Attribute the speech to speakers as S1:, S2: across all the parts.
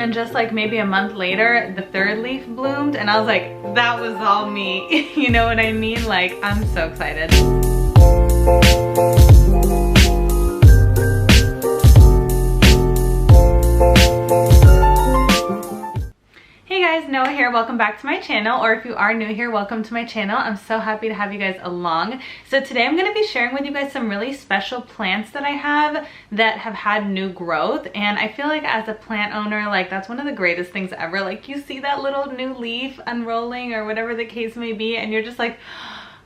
S1: And just like maybe a month later, the third leaf bloomed and I was like, that was all me. You know what I mean? Like, I'm so excited. Hey guys, Noah here. Welcome back to my channel, or if you are new here, welcome to my channel. I'm so happy to have you guys along. So today I'm going to be sharing with you guys some really special plants that I have that have had new growth, and I feel like as a plant owner, like that's one of the greatest things ever. Like you see that little new leaf unrolling or whatever the case may be, and you're just like,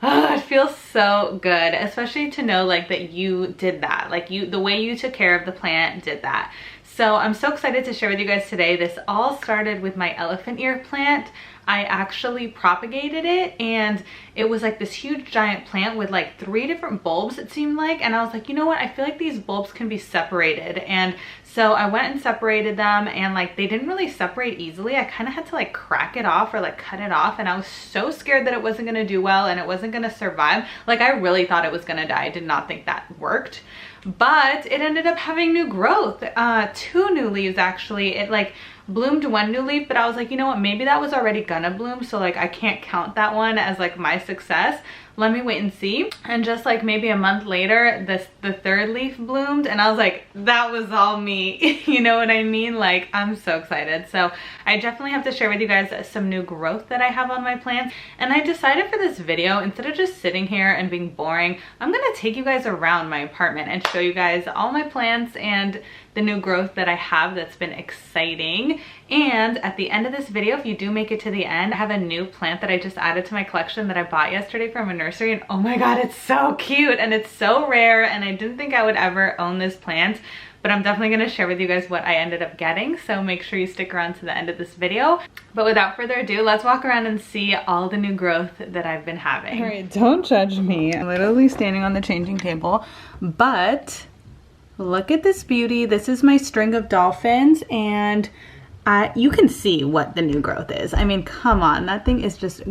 S1: oh, it feels so good, especially to know like that you did that, like the way you took care of the plant did that. So I'm so excited to share with you guys today. This all started with my elephant ear plant. I actually propagated it, and it was like this huge giant plant with like 3 different bulbs, it seemed like, and I was like, you know what, I feel like these bulbs can be separated. And so I went and separated them, and like they didn't really separate easily. I kind of had to like crack it off or like cut it off, and I was so scared that it wasn't going to do well and it wasn't going to survive. Like I really thought it was going to die. I did not think that worked, but it ended up having new growth. 2 new leaves actually. It like bloomed 1 new leaf, but I was like, you know what, maybe that was already gonna bloom, so like I can't count that one as like my success. Let me wait and see. And just like maybe a month later, the third leaf bloomed, and I was like, that was all me. You know what I mean? Like, I'm so excited. So I definitely have to share with you guys some new growth that I have on my plants. And I decided for this video, instead of just sitting here and being boring, I'm gonna take you guys around my apartment and show you guys all my plants and the new growth that I have that's been exciting. And at the end of this video, if you do make it to the end, I have a new plant that I just added to my collection that I bought yesterday from a nursery, and oh my god, it's so cute and it's so rare, and I didn't think I would ever own this plant, but I'm definitely going to share with you guys what I ended up getting, so make sure you stick around to the end of this video. But without further ado, let's walk around and see all the new growth that I've been having. All right, don't judge me. I'm literally standing on the changing table, but look at this beauty. This is my string of dolphins, and you can see what the new growth is. I mean, come on, that thing is just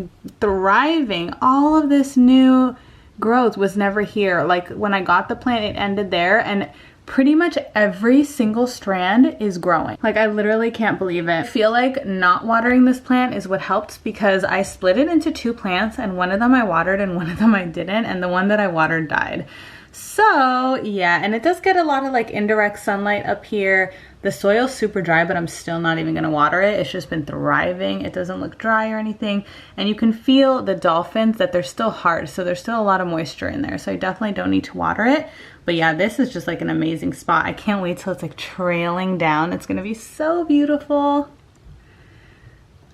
S1: thriving. All of this new growth was never here. Like when I got the plant, it ended there, and pretty much every single strand is growing. Like I literally can't believe it. I feel like not watering this plant is what helped, because I split it into 2 plants, and one of them I watered and one of them I didn't, and the one that I watered died. So yeah, and it does get a lot of like indirect sunlight up here. The soil's super dry, but I'm still not even gonna water it. It's just been thriving. It doesn't look dry or anything. And you can feel the dolphins that they're still hard, so there's still a lot of moisture in there. So I definitely don't need to water it. But yeah, this is just like an amazing spot. I can't wait till it's like trailing down. It's gonna be so beautiful.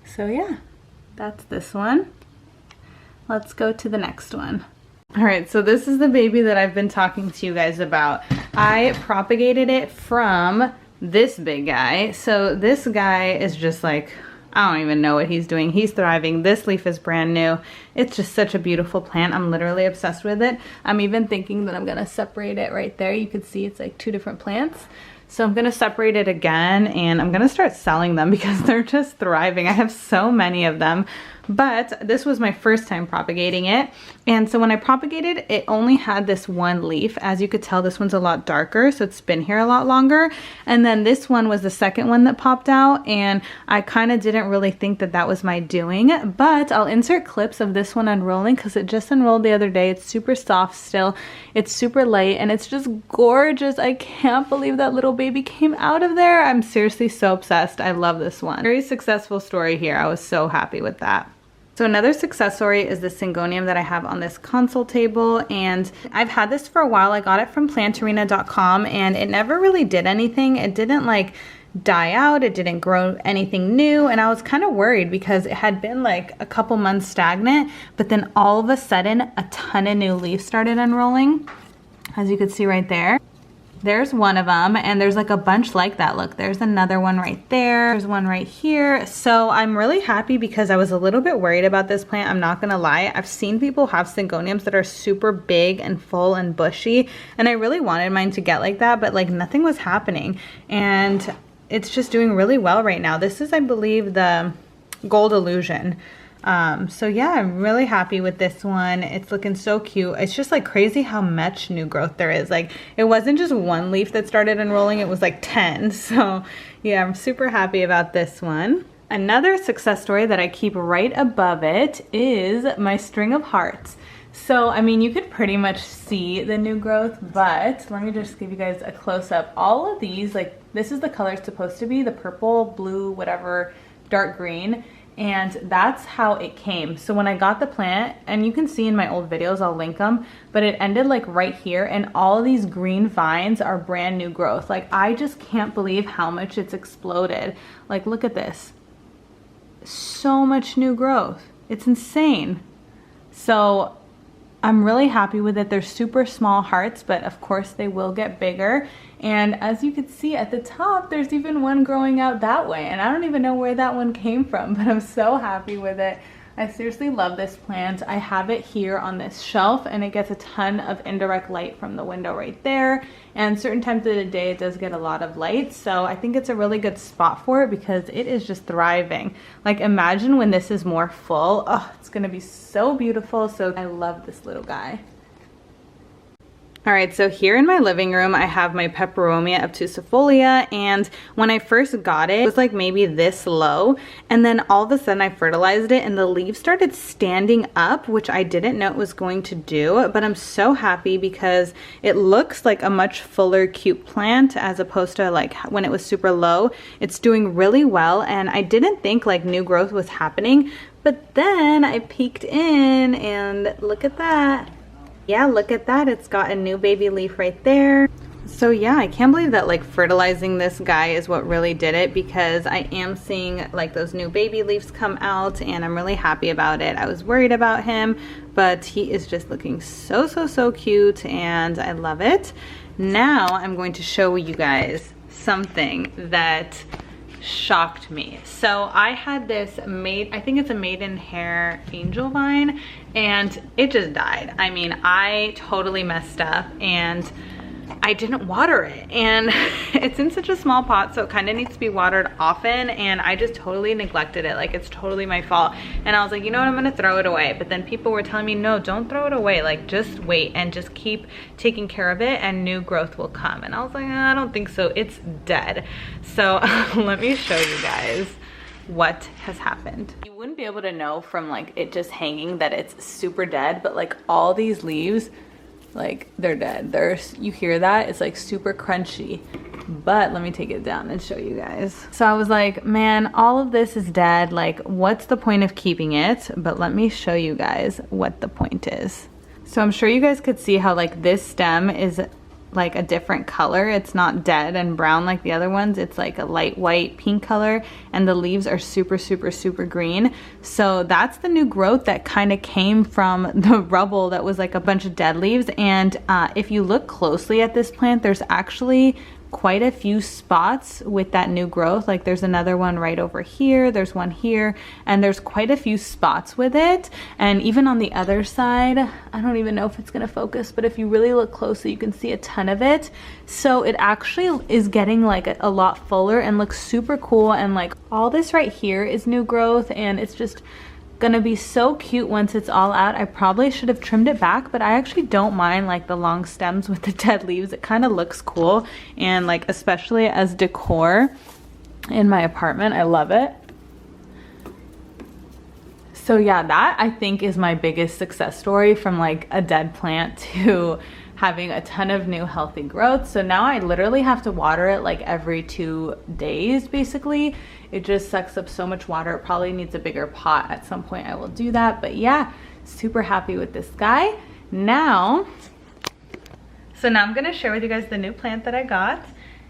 S1: So yeah, that's this one. Let's go to the next one. All right, so this is the baby that I've been talking to you guys about. I propagated it from this big guy. So this guy is just like, I don't even know what he's doing. He's thriving. This leaf is brand new. It's just such a beautiful plant. I'm literally obsessed with it. I'm even thinking that I'm gonna separate it right there. You can see it's like 2 different plants. So I'm gonna separate it again, and I'm gonna start selling them because they're just thriving. I have so many of them. But this was my first time propagating it. And so when I propagated, it only had this 1 leaf. As you could tell, this one's a lot darker, so it's been here a lot longer. And then this one was the second one that popped out, and I kind of didn't really think that that was my doing. But I'll insert clips of this one unrolling because it just unrolled the other day. It's super soft still. It's super light, and it's just gorgeous. I can't believe that little baby came out of there. I'm seriously so obsessed. I love this one. Very successful story here. I was so happy with that. So another success story is the Syngonium that I have on this console table, and I've had this for a while. I got it from plantarena.com, and it never really did anything. It didn't like die out, it didn't grow anything new, and I was kind of worried because it had been like a couple months stagnant, but then all of a sudden a ton of new leaves started unrolling, as you could see right there. There's one of them, and there's like a bunch like that. Look, there's another one right there. There's one right here. So I'm really happy because I was a little bit worried about this plant. I'm not gonna lie. I've seen people have Syngoniums that are super big and full and bushy, and I really wanted mine to get like that, but like nothing was happening. And it's just doing really well right now. This is, I believe, the Gold Illusion. So yeah, I'm really happy with this one. It's looking so cute. It's just like crazy how much new growth there is. Like it wasn't just one leaf that started unrolling, it was like 10. So yeah, I'm super happy about this one. Another success story that I keep right above it is my string of hearts. So, I mean, you could pretty much see the new growth, but let me just give you guys a close-up. All of these, like, this is the color it's supposed to be, the purple, blue, whatever, dark green, and that's how it came. So when I got the plant, and you can see in my old videos, I'll link them, but it ended like right here, and all of these green vines are brand new growth. Like, I just can't believe how much it's exploded. Like, look at this. So much new growth. It's insane. So I'm really happy with it. They're super small hearts, but of course they will get bigger. And as you can see at the top, there's even one growing out that way. And I don't even know where that one came from, but I'm so happy with it. I seriously love this plant. I have it here on this shelf, and it gets a ton of indirect light from the window right there. And certain times of the day, it does get a lot of light. So I think it's a really good spot for it because it is just thriving. Like, imagine when this is more full. Oh, it's gonna be so beautiful. So I love this little guy. All right, so here in my living room, I have my Peperomia obtusifolia, and when I first got it, it was like maybe this low, and then all of a sudden I fertilized it and the leaves started standing up, which I didn't know it was going to do, but I'm so happy because it looks like a much fuller, cute plant as opposed to like when it was super low. It's doing really well, and I didn't think like new growth was happening, but then I peeked in and look at that. Yeah, look at that. It's got a new baby leaf right there. So yeah, I can't believe that like fertilizing this guy is what really did it, because I am seeing like those new baby leaves come out and I'm really happy about it. I was worried about him, but he is just looking so, so, so cute and I love it. Now I'm going to show you guys something that shocked me. So I had this I think it's a maidenhair angel vine, and it just died. I mean, I totally messed up and I didn't water it, and it's in such a small pot, so it kind of needs to be watered often, and I just totally neglected it. Like, it's totally my fault. And I was like, you know what, I'm gonna throw it away. But then people were telling me, no, don't throw it away. Like, just wait and just keep taking care of it and new growth will come. And I was like, I don't think so, it's dead. So let me show you guys what has happened. You wouldn't be able to know from like it just hanging that it's super dead, but like all these leaves, like they're dead. You hear that? It's like super crunchy. But let me take it down and show you guys. So I was like, man, all of this is dead. Like, what's the point of keeping it? But let me show you guys what the point is. So I'm sure you guys could see how like this stem is like a different color. It's not dead and brown like the other ones. It's like a light white pink color, and the leaves are super, super, super green. So that's the new growth that kind of came from the rubble that was like a bunch of dead leaves. And if you look closely at this plant, there's actually quite a few spots with that new growth. Like there's another one right over here, there's one here, and there's quite a few spots with it. And even on the other side, I don't even know if it's gonna focus, but if you really look closely, you can see a ton of it. So it actually is getting like a lot fuller and looks super cool. And like all this right here is new growth, and it's just gonna be so cute once it's all out. I probably should have trimmed it back, but I actually don't mind like the long stems with the dead leaves. It kind of looks cool, and like especially as decor in my apartment, I love it. So yeah, that I think is my biggest success story, from like a dead plant to having a ton of new healthy growth. So now I literally have to water it like every 2 days basically. It just sucks up so much water. It probably needs a bigger pot. At some point I will do that, but yeah, super happy with this guy. Now I'm gonna share with you guys the new plant that I got,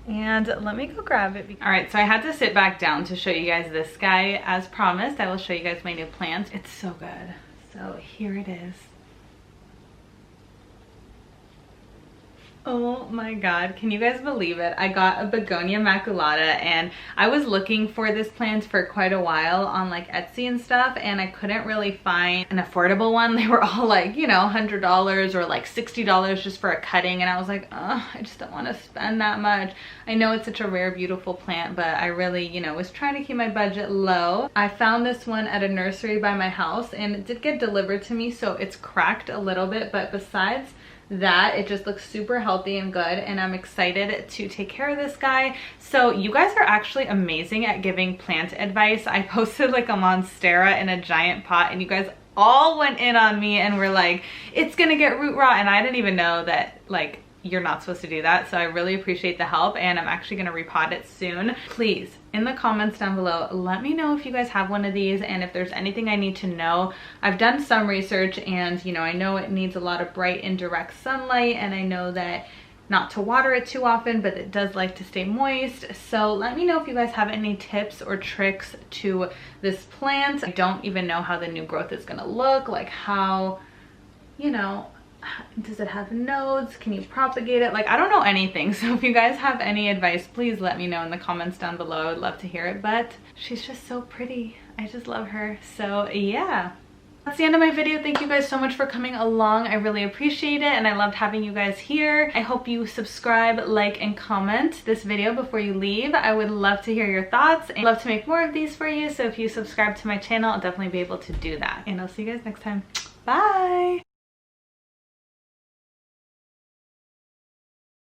S1: and let me go grab it. All right, so I had to sit back down to show you guys this guy. As promised, I will show you guys my new plant. It's so good. So here it is. Oh my god, can you guys believe it? I got a Begonia maculata and I was looking for this plant for quite a while on like Etsy and stuff, and I couldn't really find an affordable one. They were all like, you know, $100 or like $60 just for a cutting, and I was like, oh, I just don't want to spend that much. I know it's such a rare, beautiful plant, but I really, you know, was trying to keep my budget low. I found this one at a nursery by my house and it did get delivered to me, so it's cracked a little bit, but besides that, it just looks super healthy and good, and I'm excited to take care of this guy. So you guys are actually amazing at giving plant advice. I posted like a monstera in a giant pot and you guys all went in on me and were like, it's gonna get root rot, and I didn't even know that like you're not supposed to do that. So I really appreciate the help, and I'm actually gonna repot it soon. Please, in the comments down below, let me know if you guys have one of these and if there's anything I need to know. I've done some research and, you know, I know it needs a lot of bright indirect sunlight, and I know that not to water it too often, but it does like to stay moist. So let me know if you guys have any tips or tricks to this plant. I don't even know how the new growth is gonna look, like how, you know, does it have nodes? Can you propagate it? Like, I don't know anything. So if you guys have any advice, please let me know in the comments down below. I'd love to hear it. But she's just so pretty. I just love her. So yeah, that's the end of my video. Thank you guys so much for coming along. I really appreciate it, and I loved having you guys here. I hope you subscribe, like, and comment this video before you leave. I would love to hear your thoughts. I'd love to make more of these for you. So if you subscribe to my channel, I'll definitely be able to do that. And I'll see you guys next time. Bye.